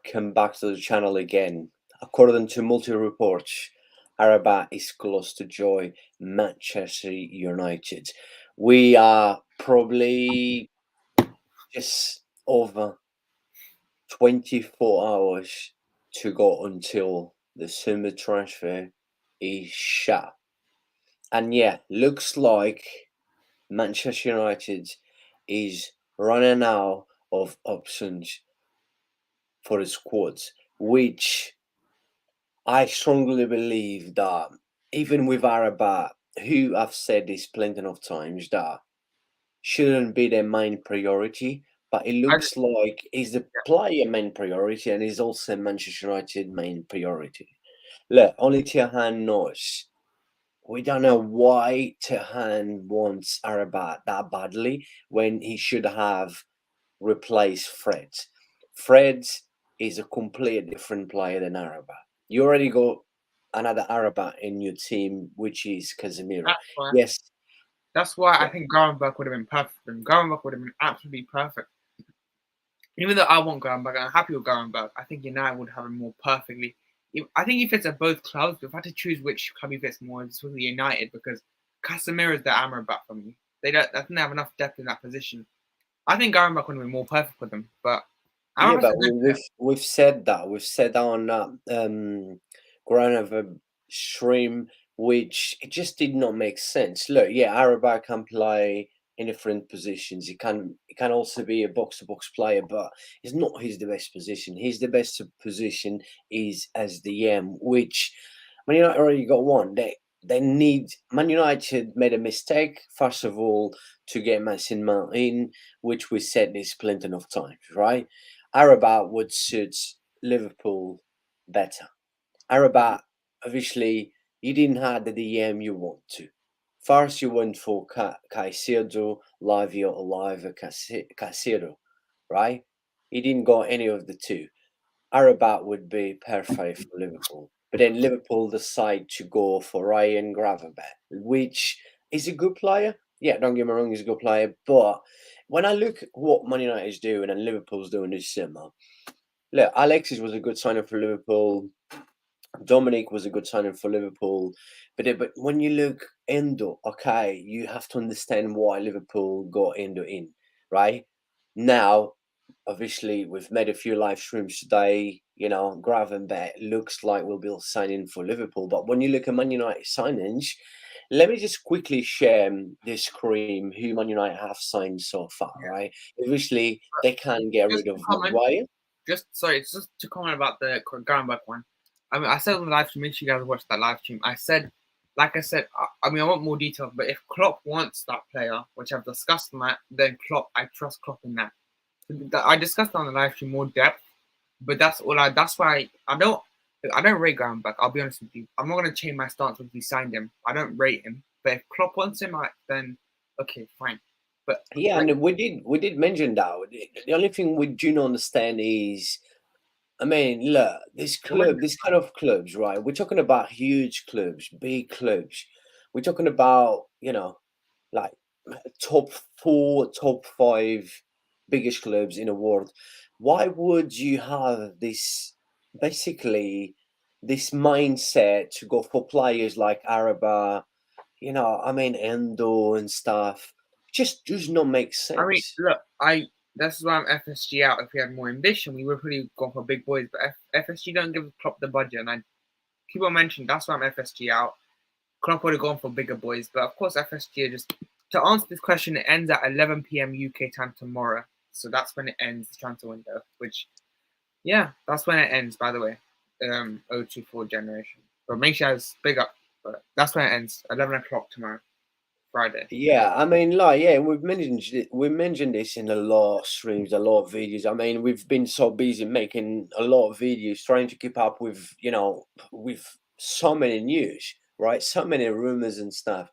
welcome back to the channel again. According to multi reports, Amrabat is close to join Manchester United. We are probably just over 24 hours to go until the summer transfer is shut. And yeah, looks like Manchester United is running out of options for the squads, which I strongly believe that even with Amrabat, who I've said this plenty of times, that shouldn't be their main priority, but it I looks like is the player main priority and is also Manchester United main priority. Look, only Tiahan knows. We don't know why Tiahan wants Amrabat that badly when he should have replaced Fred. Fred is a completely different player than Amrabat. You already got another Amrabat in your team, which is Casemiro. that's why Yes, that's why I yeah, think Gravenberch would have been perfect for him. Gravenberch would have been absolutely perfect. Even though I want Gravenberch, I'm happy with Gravenberch. I think United would have him more perfectly. I think he fits at both clubs, but if I had to choose which club he fits more, it's with United because Casemiro is the Amrabat for me. I think they have enough depth in that position. I think Gravenberch would have been more perfect for them, but yeah, Amrabat's but a good player. we've said that on ground of a stream, which it just did not make sense. Look, yeah, Amrabat can play in different positions. He can also be a box to box player, but it's not his the best position. His the best position is as the which Man United already got one. They need Man United made a mistake first of all to get Mason Mount in, which we said this plenty of times, right? Amrabat would suit Liverpool better. Amrabat, obviously, you didn't have the DM you want to. First, you went for Caicedo, Lavia, or Liva Caicedo, right? You didn't got any of the two. Amrabat would be perfect for Liverpool. But then Liverpool decide to go for Ryan Gravenberch, which is a good player. Yeah, don't get me wrong, he's a good player. But when I look at what Man United is doing and Liverpool's doing this summer, look, Alexis was a good signing for Liverpool. Dominic was a good signing for Liverpool. But when you look Endo, okay, you have to understand why Liverpool got Endo in, right? Now, obviously, we've made a few live streams today. Gravenberch looks like we'll be signing for Liverpool. But when you look at Man United signings, let me just quickly share the screen who Man United have signed so far, Yeah. right? Obviously, they can't get Just rid to of comment, Maguire. it's just to comment about the Gravenberch one. I mean, I said on the live stream, make sure you guys watch that live stream. Like I said, I mean, I want more details, but if Klopp wants that player, which I've discussed on that, then I trust Klopp in that. I discussed on the live stream more depth, but that's why I don't rate Gravenberch. I'll be honest with you. I'm not gonna change my stance if we signed him. I don't rate him, but if Klopp wants him, then okay, fine. But Yeah, like, and we did mention that. The only thing we do not understand is, I mean, look, this kind of clubs, right? We're talking about huge clubs, big clubs. We're talking about, like top four, top five biggest clubs in the world. Why would you have basically, this mindset to go for players like Araba, I mean, Endo and stuff? Just does not make I mean, sense. look, that's why I'm FSG out. If we had more ambition, we would probably gone for big boys. But FSG don't give Klopp the budget, and I keep on mentioning that's why I'm FSG out. Klopp would have gone for bigger boys, but of course FSG are just to answer this question. It ends at 11 p.m. UK time tomorrow, so that's when it ends the transfer window. Which, yeah, that's when it ends. By the way, 024 generation. But make sure it's big up. But that's when it ends. 11 o'clock tomorrow, Friday. Yeah, I mean, like, yeah, we mentioned this in a lot of streams, a lot of videos. I mean, we've been so busy making a lot of videos, trying to keep up with, with so many news, right? So many rumors and stuff.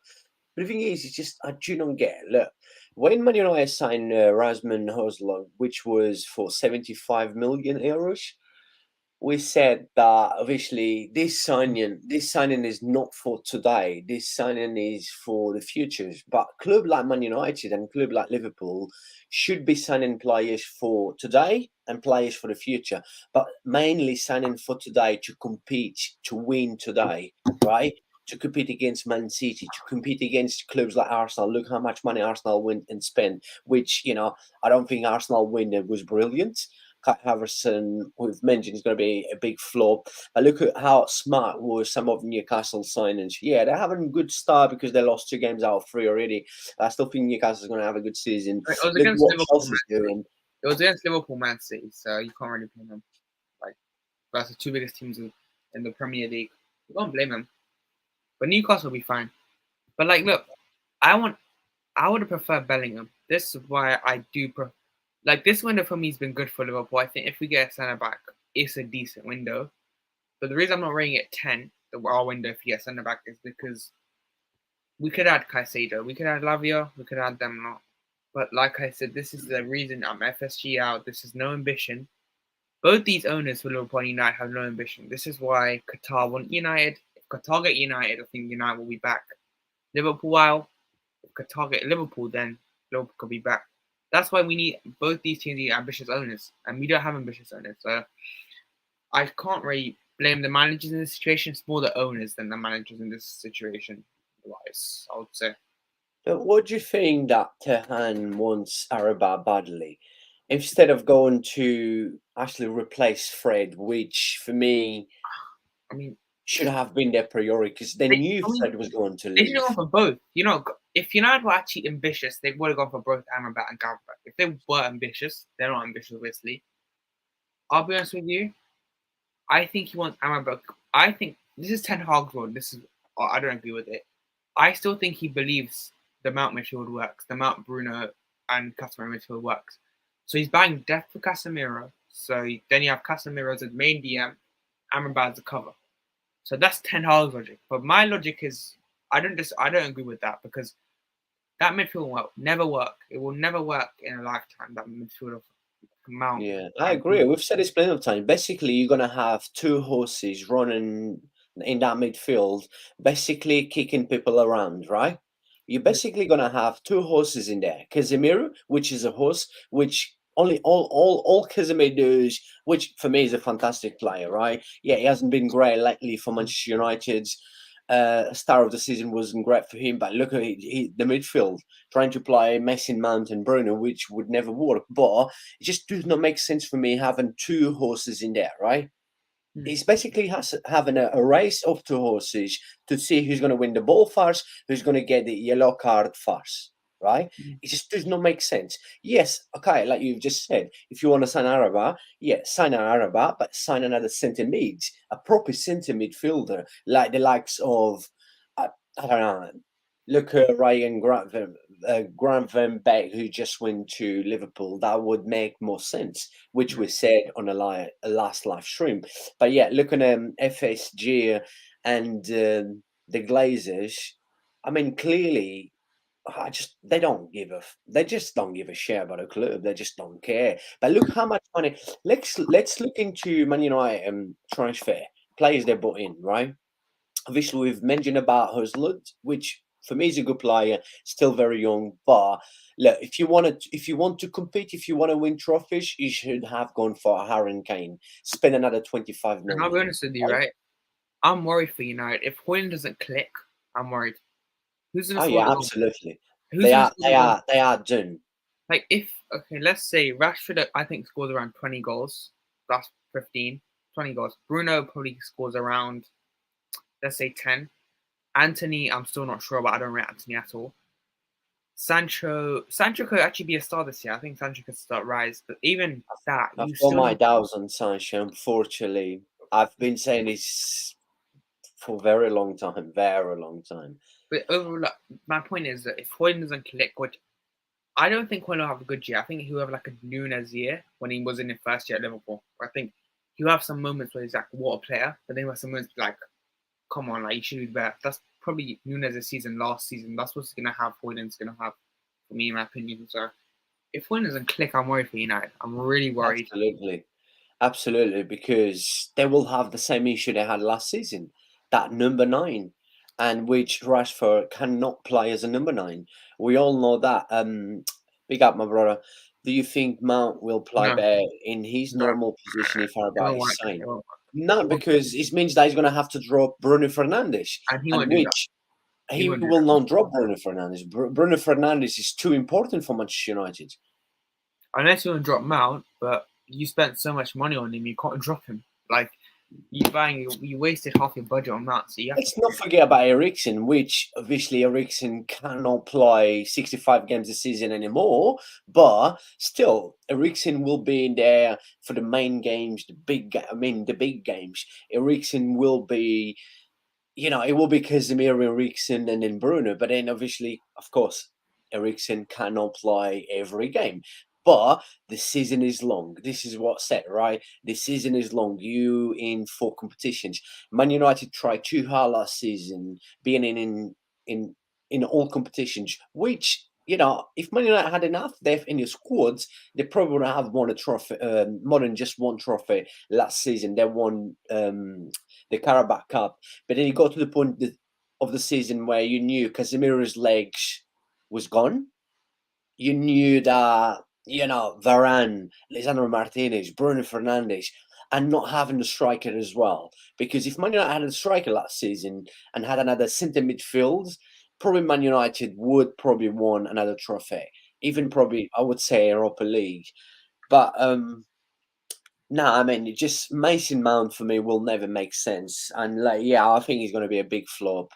But the thing is, it's just I do not get it. Look, when Man United signed Rasmus Højlund, which was for 75 million euros, we said that obviously this signing is not for today. This signing is for the futures. But club like Man United and club like Liverpool should be signing players for today and players for the future. But mainly signing for today to compete to win today, right? To compete against Man City, to compete against clubs like Arsenal. Look how much money Arsenal went and spent, which I don't think Arsenal winning was brilliant. Kai Haverson, we've mentioned, is going to be a big flop. I look at how smart were some of Newcastle signings. Yeah, they're having a good start because they lost 2 games out of 3 already. I still think Newcastle's going to have a good season. It was Look at against what Liverpool, Man Chelsea's City. doing. It was against Liverpool, Man City, so you can't really blame them. Like that's the two biggest teams in the Premier League. You can't blame them. But Newcastle will be fine. But like, look, I would have preferred Bellingham. This is why I do like this window for me has been good for Liverpool. I think if we get a centre back, it's a decent window. But the reason I'm not rating it 10, our window if we get centre back, is because we could add Caicedo, we could add Lavia, we could add them not. But like I said, this is the reason I'm FSG out. This is no ambition. Both these owners for Liverpool and United have no ambition. This is why Qatar want United. If Qatar get United, I think United will be back. Liverpool, while if Qatar get Liverpool, then Liverpool could be back. That's why we need both these teams need ambitious owners, and we don't have ambitious owners. So I can't really blame the managers in this situation. It's more the owners than the managers in this situation. Otherwise, I would say. But what do you think that Tehan wants Amrabat badly? Instead of going to actually replace Fred, which for me I mean, should have been their priority because they knew Fred was going to they should have leave. gone for both. If United were actually ambitious, they would have gone for both Amrabat and Gavrat. If they were ambitious, they're not ambitious, obviously. I'll be honest with you. I think he wants Amrabat. I think this is Ten Hag's role. I don't agree with it. I still think he believes the Mount midfield works, the Mount Bruno and Casemiro midfield works. So he's buying depth for Casemiro. So then you have Casemiro as the main DM, Amrabat as the cover. So that's Ten Hag's logic. But my logic is I don't agree with that because that midfield will never work. It will never work in a lifetime. That midfield of Mount. Yeah, I agree. We've said this plenty of times. Basically, you're gonna have two horses running in that midfield, basically kicking people around, right? You're basically gonna have two horses in there. Casemiro, which is a horse, which only all Casemiro does, which for me is a fantastic player, right? Yeah, he hasn't been great lately for Manchester United. Start of the season wasn't great for him, but look at the midfield trying to play Messi, Mount, and Bruno, which would never work. But it just does not make sense for me having two horses in there, right? It's basically having a race of two horses to see who's going to win the ball first, who's going to get the yellow card first, right? It just does not make sense. Yes, okay, like you've just said, if you want to sign Amrabat, yeah, sign an Amrabat, but sign another centre mid, a proper centre midfielder, like the likes of, I don't know, look at Ryan Grant Van Beek, who just went to Liverpool. That would make more sense, which we said on a last live stream. But yeah, looking at FSG and the Glazers, I mean, clearly, they just don't give a shit about a club. They just don't care. But look how much money. Let's look into Man United transfer players they bought in, right? Obviously, we've mentioned about Husland, which for me is a good player, still very young. But look, if you want to compete, if you want to win trophies, you should have gone for Harry Kane. Spend another 25 And I'll be million. honest with you, Right? right? I'm worried for United. If Hoyland doesn't click, I'm worried. Who's gonna Oh score yeah, the goal? absolutely. Who's They gonna are score they the goal? are they are done. Like let's say Rashford, I think scores around 20 goals. That's 15, 20 goals. Bruno probably scores around, let's say 10. Anthony, I'm still not sure, but I don't rate Anthony at all. Sancho could actually be a star this year. I think Sancho could start rise, but even that, I've you got still my need. doubts on Sancho. Unfortunately, I've been saying this for a very long time, very long time. But overall, my point is that if Hoyland doesn't click, which I don't think Hoyland will have a good year. I think he'll have like a Nunes year when he was in his first year at Liverpool. I think he'll have some moments where he's like, what a player, but then he'll have some moments like, come on, like you should be better. That's probably Nunes' season last season. That's what's gonna have Hoyland's gonna have for me, in my opinion. So if Hoyland doesn't click, I'm worried for United. I'm really worried. Absolutely. Absolutely, because they will have the same issue they had last season, that number 9, and which Rashford cannot play as a number 9. We all know that. Big up, my brother. Do you think Mount will play No, better in his no, normal position if it Amrabat won't is work. signed? It won't No, work. because it means that he's going to have to drop Bruno Fernandes, And he and won't do that. which He he won't do will that. not drop Bruno Fernandes. Bruno Fernandes is too important for Manchester United. Unless you want to drop Mount, but you spent so much money on him, you can't drop him. Like you wasted half your budget on Mount, so you have to. Let's not forget about Eriksen, which obviously Eriksen cannot play 65 games a season anymore, but still, Eriksen will be in there for the main games, the big games. Eriksen will be, it will be Casemiro, Eriksen, and then Bruno, but then obviously, of course, Eriksen cannot play every game. But the season is long. This is what's set, right? The season is long. You in 4 competitions. Man United tried too hard last season, being in in all competitions. Which if Man United had enough depth in your squads, they probably would have won a trophy, more than just one trophy last season. They won the Carabao Cup, but then you got to the point of the season where you knew Casemiro's legs was gone. You knew that, Varane, Lisandro Martinez, Bruno Fernandes, and not having the striker as well. Because if Man United had a striker last season and had another centre midfield, probably Man United would probably won another trophy. Even probably, I would say, Europa League. But no, I mean, just Mason Mount for me will never make sense. And yeah, I think he's going to be a big flop.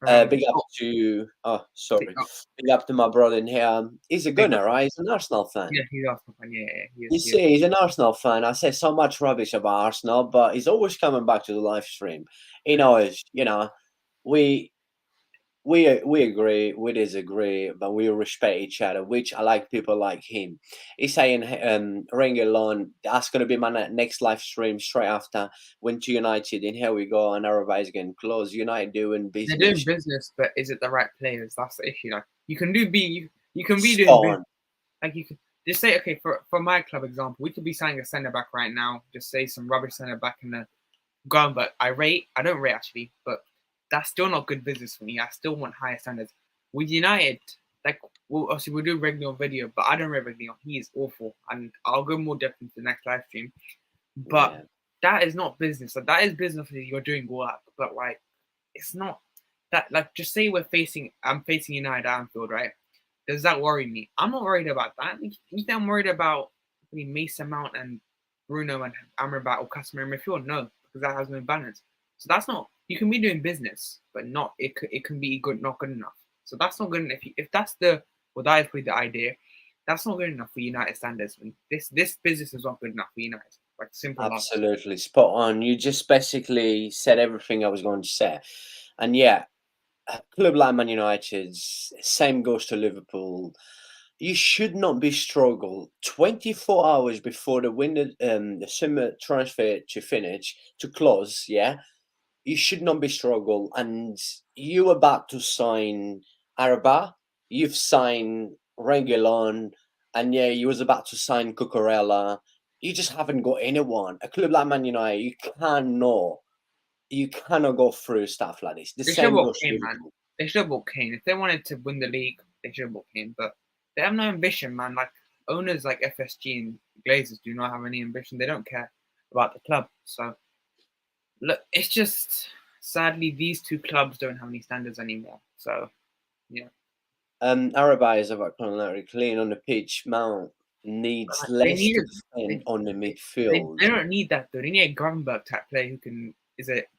Big up to sorry, big up to my brother in here. He's a Big up. gunner, right? He's an Arsenal fan. Yeah, he's Arsenal fan. Yeah, he You is. He is. see, he's an Arsenal fan. I say so much rubbish about Arsenal, but he's always coming back to the live stream. He knows, we we agree, we disagree, but we respect each other, which I like people like him. He's saying, Rengelon, that's going to be my next live stream straight after went to United, and here we go, and everybody's getting close. United doing They're doing business. business, but is it the right players? That's the issue. Like you can do B, you can be doing Spot business. on. Like you could just say, okay, for my club example, we could be signing a centre back right now. Just say some rubbish centre back in the ground, but I don't rate actually, but that's still not good business for me. I still want higher standards. With United, like obviously we'll do Reguilon video, but I don't rate Reguilon. He is awful, and I'll go more depth into the next live stream. But Yeah. that is not business. Like, that is business if you're doing work, but like it's not that. Like just say I'm facing United at Anfield, right? Does that worry me? I'm not worried about that. You think I'm worried about Mason Mount and Bruno and Amrabat or Casemiro in midfield? No, because that has no balance. So that's not. You can be doing business, but not it can be good, not good enough. So that's not good enough. If that's that is probably the idea. That's not good enough for United standards. This business is not good enough for United. Like simple as that. Absolutely spot on. You just basically said everything I was going to say. And yeah, a club like Man United, same goes to Liverpool. You should not be struggle 24 hours before the summer transfer to finish to close. Yeah, you should not be struggle, and you about to sign Araba. You've signed Reguilon, and yeah, you was about to sign Cucurella. You just haven't got anyone. A club like Man United, you cannot go through stuff like this. The They should have same bought goes to Kane, man. Liverpool. They should have bought Kane. If they wanted to win the league, they should have bought Kane. But they have no ambition, man. Like owners like FSG and Glazers do not have any ambition. They don't care about the club. So look, it's just sadly these two clubs don't have any standards anymore. So yeah, Araba is about culinary clean on the pitch. Mount needs they less need to it. defend They, on the they, midfield. they don't need that though. They need a Gravenberg type player who can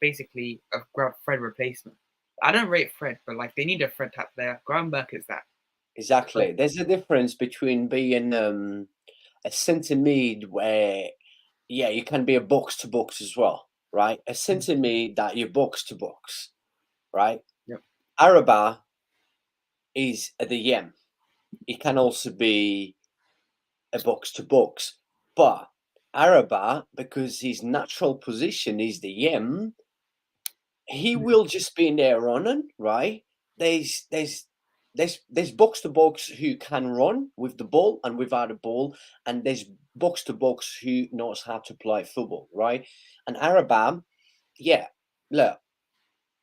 basically a Fred replacement. I don't rate Fred, but like they need a Fred type player. Gravenberg is that. Exactly. There's a difference between being a centre mid where, yeah, you can be a box to box as well, right? A centre mid that you box to box, right? Yep. Araba is at the M. He can also be a box to box, but Araba, because his natural position is the M, he will just be in there running, right? There's there's box to box who can run with the ball and without the ball, and there's box to box who knows how to play football, right? And Arabam, yeah, look,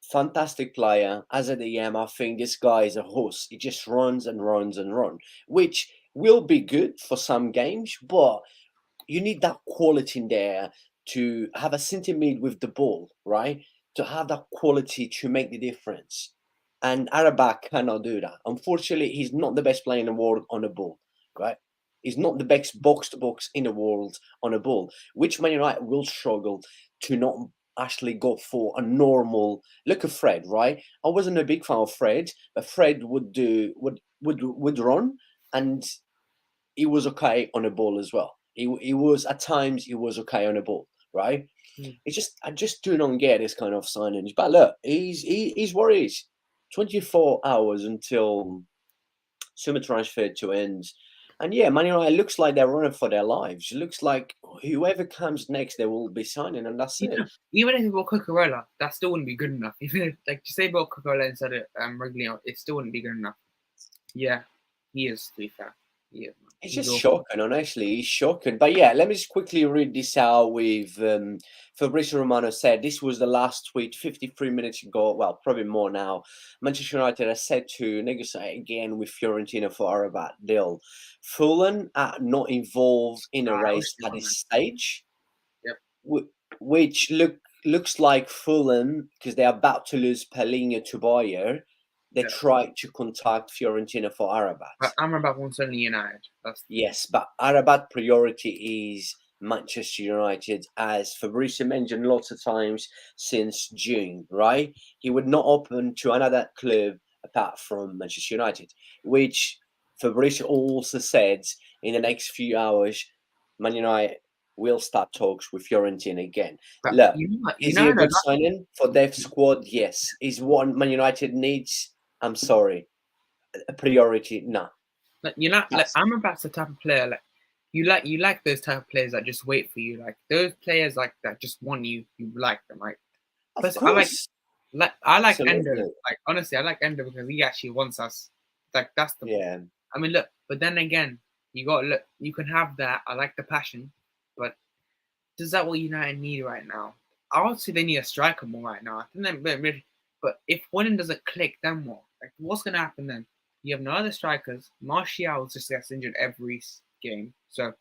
fantastic player. As a DM, I think this guy is a horse. He just runs and runs and runs, which will be good for some games, but you need that quality in there to have a centre mid with the ball, right? To have that quality to make the difference. And Arabak cannot do that. Unfortunately, he's not the best player in the world on the ball, right? He's not the best box to box in the world on a ball, which Man United will struggle to not actually go for a normal look at Fred, right? I wasn't a big fan of Fred, but Fred would run, and he was okay on the ball as well. He was at times he was okay on the ball, right? Mm. It's just I just do not get this kind of signings. But look, he's what he is. 24 hours until summer transfer to end. And yeah, Man United looks like they're running for their lives. It looks like whoever comes next, they will be signing, and that's it. Even if it were Cucurella, that still wouldn't be good enough. Even if, like, just say about Cucurella instead of Reguilón, it still wouldn't be good enough. Yeah, he is, to be fair. He is, man. It's He's just awful. shocking, honestly. It's shocking. But yeah, let me just quickly read this out with Fabrizio Romano said this was the last tweet 53 minutes ago. Well, probably more now. Manchester United are set to negotiate again with Fiorentina for Amrabat deal. Fulham are not involved in a I wish race they at were, man. this stage, Yep. which looks like Fulham, because they're about to lose Palhinha to Bayer, they Yeah. tried to contact Fiorentina for Amrabat. But Amrabat wants only United. That's Yes, but Amrabat priority is Manchester United, as Fabrizio mentioned lots of times since June, right? He would not open to another club apart from Manchester United, which Fabrizio also said in the next few hours, Man United will start talks with Fiorentina again. but Look, you know what? is he a good signing for their squad? Yes. Is what Man United needs? I'm sorry. A priority? No. Like, like Amrabat's the type of player you like those type of players that just wait for you. Like those players like that just want you. You like them, right? Of Plus, I course. like Endo. Absolutely. Like honestly, I like Endo because he actually wants us. Like that's the. Yeah. I mean, look. But then again, you got to look. You can have that. I like the passion, but does that what United need right now? I would say they need a striker more right now. I think they're really. But if one doesn't click, then what? Like, what's gonna happen then? You have no other strikers. Martial just gets injured every game. So,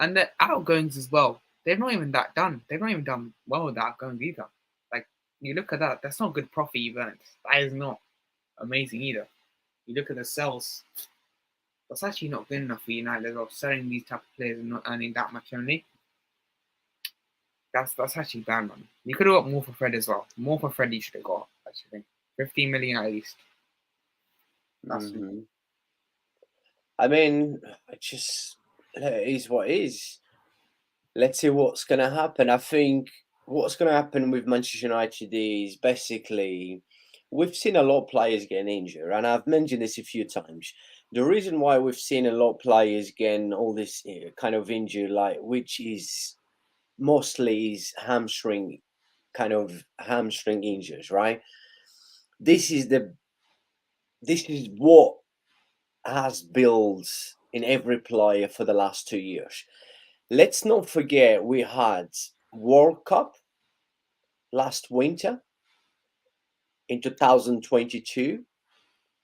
and the outgoings as well. They've not even that done. They've not even done well with the outgoings either. Like, you look at that. That's not good profit you've earned. That is not amazing either. You look at the sales. That's actually not good enough for United of selling these type of players and not earning that much only. That's actually bad, man. You could have got more for Fred as well. More for Fred you should have got, actually. 15 million at least. That's I mean, it is what it is. Let's see what's going to happen. I think what's going to happen with Manchester United is basically we've seen a lot of players getting injured, and I've mentioned this a few times. The reason why we've seen a lot of players getting all this kind of injury, like which is mostly is hamstring injuries, right? This is what has built in every player for the last 2 years. Let's not forget we had World Cup last winter in 2022.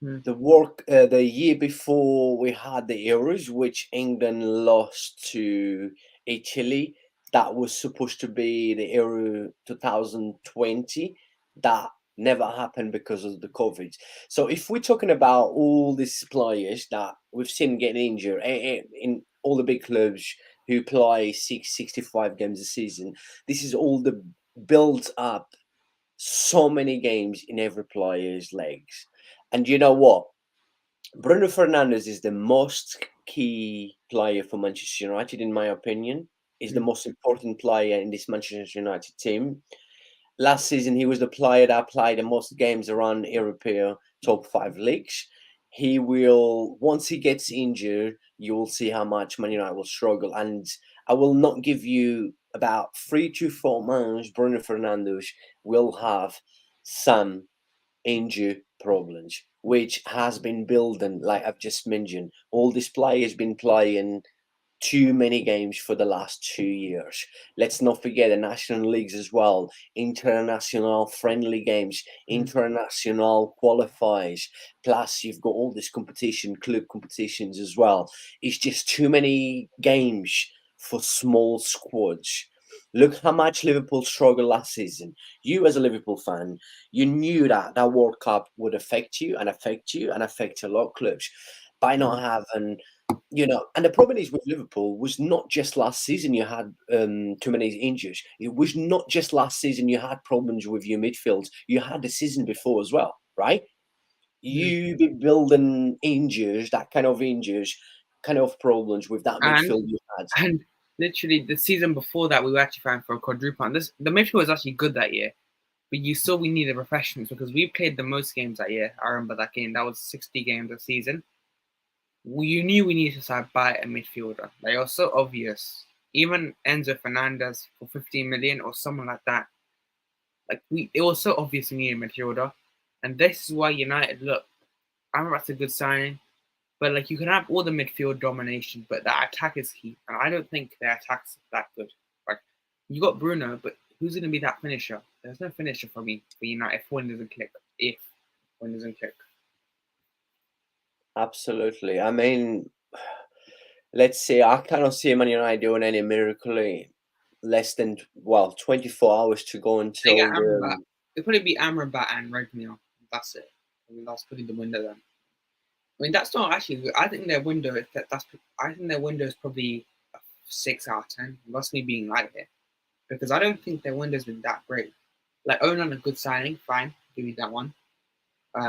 The year before we had the Euros, which England lost to Italy. That was supposed to be the Euro 2020. That never happened because of the COVID. So if we're talking about all these players that we've seen getting injured in all the big clubs who play 65 games a season, this is all the built up so many games in every player's legs. And you know what? Bruno Fernandes is the most key player for Manchester United, in my opinion. Is the most important player in this Manchester United team. Last season, he was the player that played the most games around European top 5 leagues. He will, once he gets injured, you will see how much Man United will struggle. And I will not give you about 3 to 4 months. Bruno Fernandes will have some injury problems, which has been building, like I've just mentioned. All these players been playing too many games for the last 2 years. Let's not forget the national leagues as well, international friendly games, Mm. international qualifiers. Plus, you've got all this competition, club competitions as well. It's just too many games for small squads. Look how much Liverpool struggled last season. You, as a Liverpool fan, you knew that that World Cup would affect you and affect you and affect a lot of clubs by not Mm. having, and the problem is with Liverpool was not just last season you had too many injuries. It was not just last season you had problems with your midfield. You had the season before as well, right? Mm. You be building injuries, that kind of injuries, kind of problems with that And midfield you had. and literally the season before that, we were actually fighting for a quadruple. And the midfield was actually good that year, but you saw we needed refreshments because we played the most games that year. I remember that game. That was 60 games a season. You knew we needed to buy a midfielder. Like, it was so obvious. Even Enzo Fernandez for 15 million or someone like that. Like, it was so obvious we needed a midfielder. And this is why United, look, I remember that's a good signing. But like, you can have all the midfield domination, but the attack is key. And I don't think their attack's that good. Like, you got Bruno, but who's going to be that finisher? There's no finisher for me for United if one doesn't click. If one doesn't click. Absolutely. I mean, let's see. I cannot see Man United doing any miracle in less than 24 hours to go They get until Amrabat. the. It'll probably be Amrabat and Regnio. That's it. I mean, that's probably the window then. I mean, that's not actually. I think their window. That's. I think their window is probably a 6 out of 10. That's me being light here, because I don't think their window's been that great. Like, Onan, a good signing, fine, give you that one.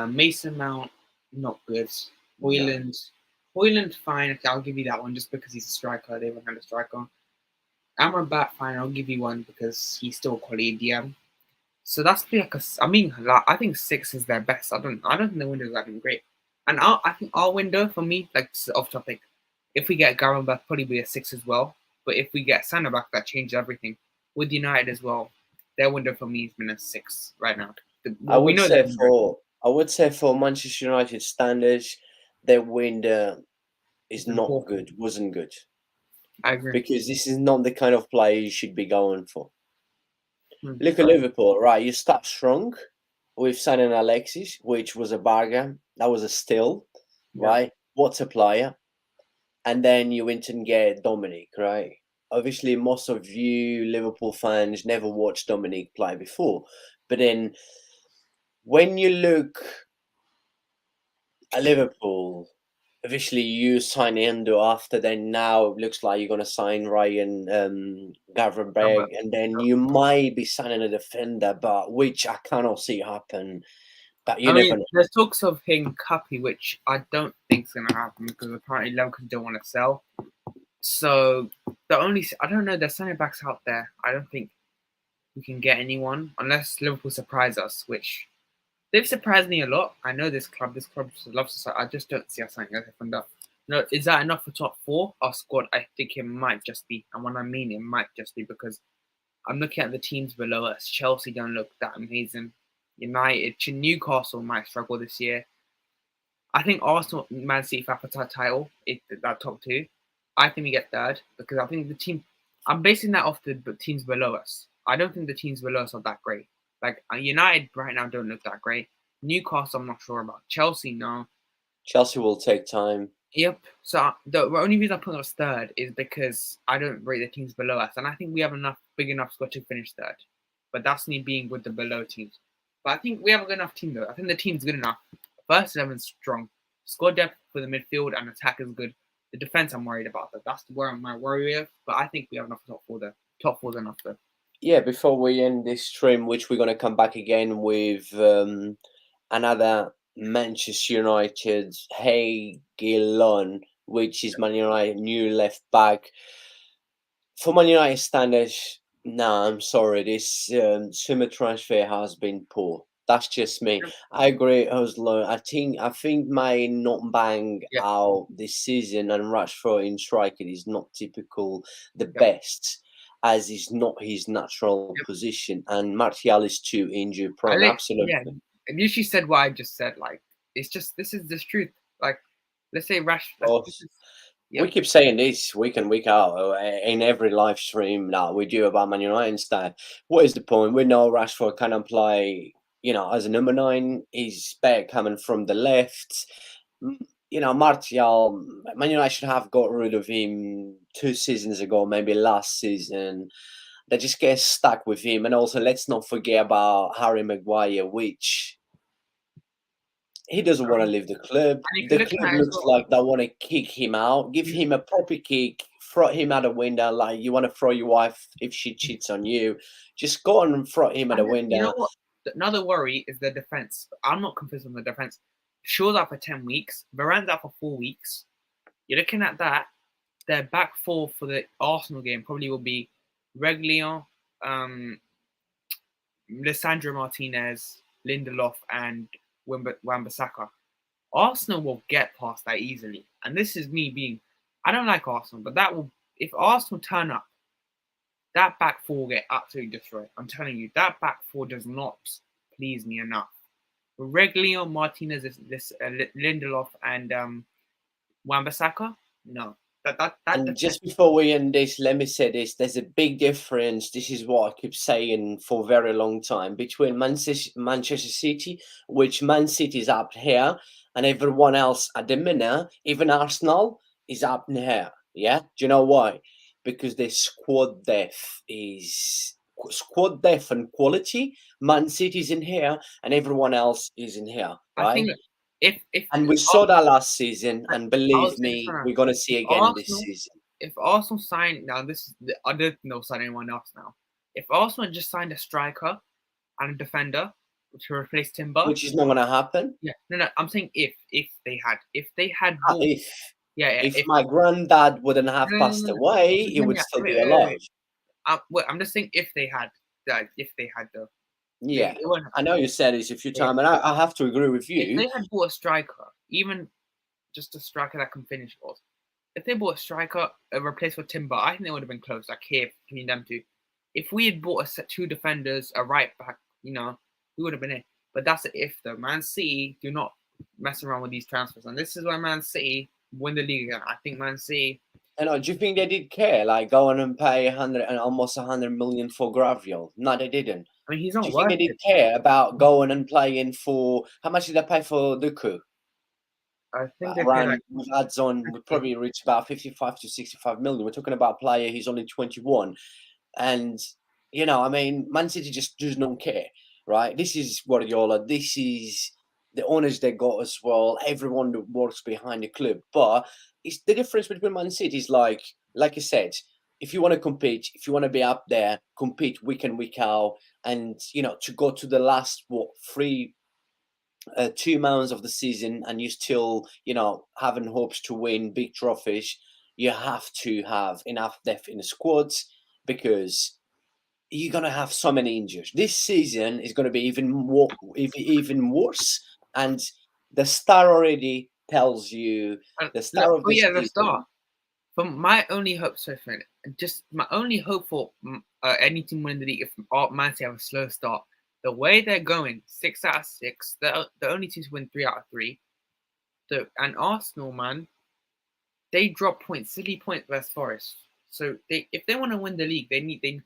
Mason Mount, not good. No. Hoyland, fine. Okay, I'll give you that one just because he's a striker. They haven't had a striker. Amrabat, fine. I'll give you one because he's still a quality DM. So that's like a. I mean, like, I think 6 is their best. I don't think the window's that been great. And I think our window for me, like, off topic, if we get Garamba, probably be a 6 as well. But if we get Sander back, that changes everything. With United as well, their window for me has been a 6 right now. I We would know say they're injured. for Manchester United standards, their window is It's been not poor. good, wasn't good. I agree. Because this is not the kind of player you should be going for. Look at Right. Liverpool, right? You start strong with signing Alexis, which was a bargain. That was a steal, Yeah. right? What a player. And then you went and get Dominic, right? Obviously, most of you Liverpool fans never watched Dominic play before. But then when you look at Liverpool, obviously you sign Endo after, then now it looks like you're going to sign Ryan Gamba. Gravenberg, and then you might be signing a defender, but which I cannot see happen. But you I never mean, know. there's talks of him Cuppy, which I don't think is going to happen because apparently Leverkusen don't want to sell. So I don't know. There's centre backs out there. I don't think we can get anyone unless Liverpool surprise us, which they've surprised me a lot. I know this club. This club loves to. I just don't see us signing a defender. No, is that enough for top 4? Our squad, I think it might just be. And when I mean it might just be because I'm looking at the teams below us. Chelsea don't look that amazing. United, Newcastle might struggle this year. I think Arsenal, Man City for that title, that top 2. I think we get third because I think the team. I'm basing that off the teams below us. I don't think the teams below us are that great. Like, United right now don't look that great. Newcastle, I'm not sure about. Chelsea, no. Chelsea will take time. Yep. So the only reason I put us third is because I don't rate the teams below us, and I think we have big enough squad to finish third. But that's me being with the below teams. But I think we have a good enough team though. I think the team's good enough. First 11's strong. Squad depth for the midfield and attack is good. The defense I'm worried about though. That's where my worry is. But I think we have enough top 4 there. Top 4's enough though. Yeah, before we end this stream, which we're going to come back again with another Manchester United, Hey Gillon, which is Man United new left back. For Man United standards, no, I'm sorry. This summer transfer has been poor. That's just me. Yep. I agree, Oslo. I think may not bang Yeah. out this season, and Rashford in striker is not typical the Yep. best, as is not his natural Yep. position. And Martial is too injury prone. Yeah. Absolutely. And you she said what I just said. Like, it's just this is the truth. Like, let's say Well, yeah. we keep saying this week in, week out in every live stream that we do about Man United and stuff. What is the point? We know Rashford cannot play, as a number 9. He's better coming from the left. Martial, Man United should have got rid of him 2 seasons ago, maybe last season. They just get stuck with him. And also, let's not forget about Harry Maguire, which he doesn't want to leave the club. And if you're The looking club at it as looks well, like they want to kick him out, give him a proper kick, throw him out the window. Like you want to throw your wife if she cheats on you, just go on and throw him out the you know window. what? Another worry is the defense. I'm not confused on the defense. Shaw's out for 10 weeks. Varane's out for 4 weeks. You're looking at that. Their back four for the Arsenal game probably will be Reguilon, Lissandro Martinez, Lindelof, and Wan-Bissaka. Arsenal will get past that easily. And this is me being, I don't like Arsenal, but that will, if Arsenal turn up, that back four will get absolutely destroyed. I'm telling you, that back four does not please me enough. Reguilon, Martinez, Lindelof, and Wan-Bissaka, no. And just before we end this, let me say this: there's a big difference. This is what I keep saying for a very long time between Manchester City, which Man City is up here, and everyone else at the minute, even Arsenal, is up in here. Yeah, do you know why? Because the squad depth and quality. Man City's in here, and everyone else is in here, right? I think if and we saw that last season, and I believe was me, saying, we're gonna see again this season. if Arsenal sign now, this is I don't know sign anyone else now. If Arsenal just signed a striker and a defender to replace Timber, Which is not gonna happen. yeah, no, I'm saying if they had bought, If my granddad wouldn't have passed away, he would still be alive. I'm just saying if they had though. Yeah, I know you said this a few times, and I have to agree with you. If they had bought a striker, even just a striker that can finish goals, if they bought a striker, a replace for Timber, I think they would have been close, like here between them two. If we had bought a 2 defenders, a right back, we would have been in. But that's an if though. Man City do not mess around with these transfers, and this is why Man City win the league again. I think Man City. Do you think they did care, like go on and pay almost 100 million for Graviel? No, they didn't. I mean, he's not. Do you think they did care about going and playing for? How much did they pay for Duku? I think they around with ads on, we probably reach about 55 to 65 million. We're talking about a player, he's only 21. And, Man City just does not care, right? This is Guardiola. This is the owners they got as well. Everyone that works behind the club. But it's the difference between Man City is like I said, if you want to compete, if you want to be up there, compete week in, week out, and, to go to the last, 2 months of the season, and you still, having hopes to win big trophies, you have to have enough depth in the squads, because you're gonna have so many injuries. This season is gonna be even worse, and the star already tells you the star of the season. The star. From my only hope so far, just my only hope for any team winning the league, if Man City have a slow start. The way they're going, 6 out of 6, they're the only team to win 3 out of 3. And Arsenal, man, they drop points, silly points versus Forest. So if they want to win the league, they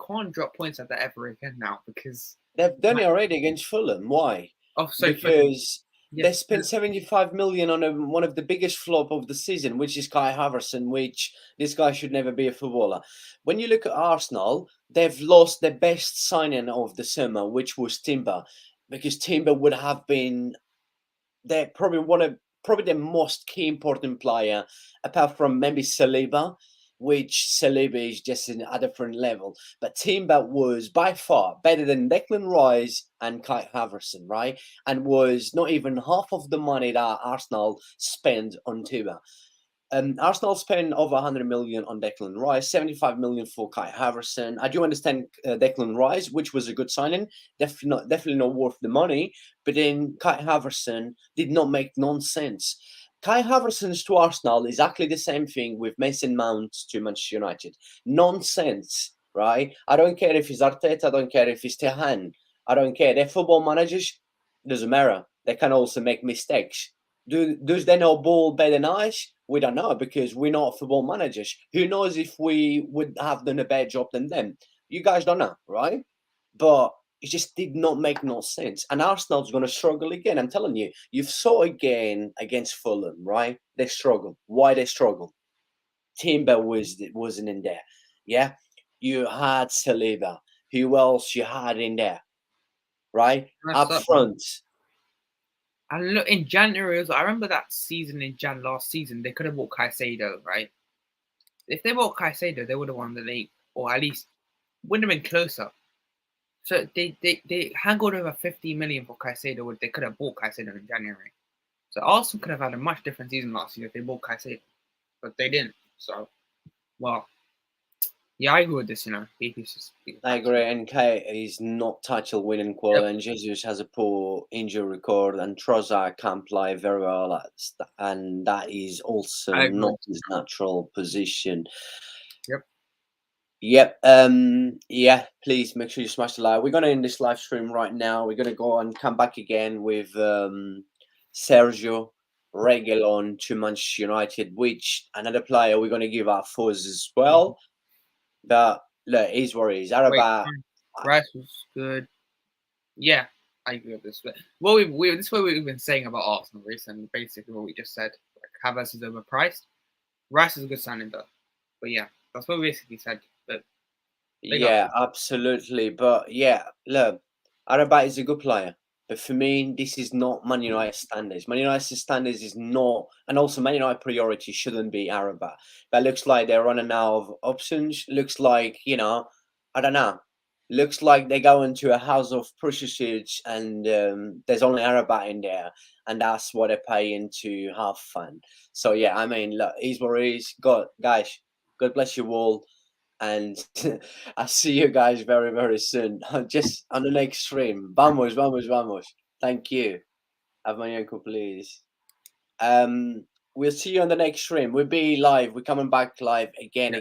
can't drop points like that ever again now, because they've done it already against Fulham. Why? Because they spent 75 million on one of the biggest flop of the season, which is Kai Havertz, which this guy should never be a footballer. When you look at Arsenal, they've lost their best signing of the summer, which was Timber, because Timber would have been probably the most key important player, apart from maybe Saliba, which Saliba is just in a different level. But Timber was by far better than Declan Rice and Kai Havertz, right? And was not even half of the money that Arsenal spent on Timber. Arsenal spent over 100 million on Declan Rice, 75 million for Kai Havertz. I do understand Declan Rice, which was a good signing, definitely not worth the money. But then Kai Havertz did not make nonsense. Kai Havertz to Arsenal is exactly the same thing with Mason Mount to Manchester United. Nonsense, right? I don't care if it's Arteta, I don't care if it's Tehan, I don't care. They're football managers. Doesn't matter. They can also make mistakes. Does they know ball better than us? We don't know because we're not football managers. Who knows if we would have done a better job than them? You guys don't know, right? But it just did not make no sense. And Arsenal's going to struggle again. I'm telling you, you've saw again against Fulham, right? They struggle. Why they struggle? Timber wasn't in there. Yeah, you had Saliba. Who else you had in there? Right Messed up up, man. front. And look, in January, I remember that season in Jan last season, they could have bought Caicedo, right? If they bought Caicedo, they would have won the league, or at least wouldn't have been closer. So they haggled over 50 million for Caicedo. They could have bought Caicedo in January. So Arsenal could have had a much different season last year if they bought Caicedo, but they didn't. So, well, yeah, I agree with this. BP's I agree. And K is not title winning quality, and Jesus has a poor injury record, and Trossard can't play very well, and that is also I agree. not his natural position. Yep. Yep. Yeah, please make sure you smash the like. We're gonna end this live stream right now. We're gonna go and come back again with Sergio Reguilon to Manchester United, which another player we're gonna give our fuzz as well. But look, he's what he is. Amrabat. Rice was good. Yeah, I agree with this. Well, this is what we've been saying about Arsenal recently. Basically, what we just said. Like, Havertz is overpriced. Rice is a good signing though. But yeah, that's what we basically said. But Yeah, absolutely. But yeah, look, Amrabat is a good player. But for me, this is not Man United standards. Man United standards is not, and also Man United priority shouldn't be Amrabat. But looks like they're running out of options. Looks like, I don't know. Looks like they go into a house of prostitutes and there's only Amrabat in there. And that's what they're paying to have fun. So yeah, I mean, look, he's what he is. God, guys, God bless you all. And I'll see you guys very, very soon. Just on the next stream. Vamos, vamos, vamos. Thank you. Have my uncle, please. We'll see you on the next stream. We'll be live. We're coming back live again.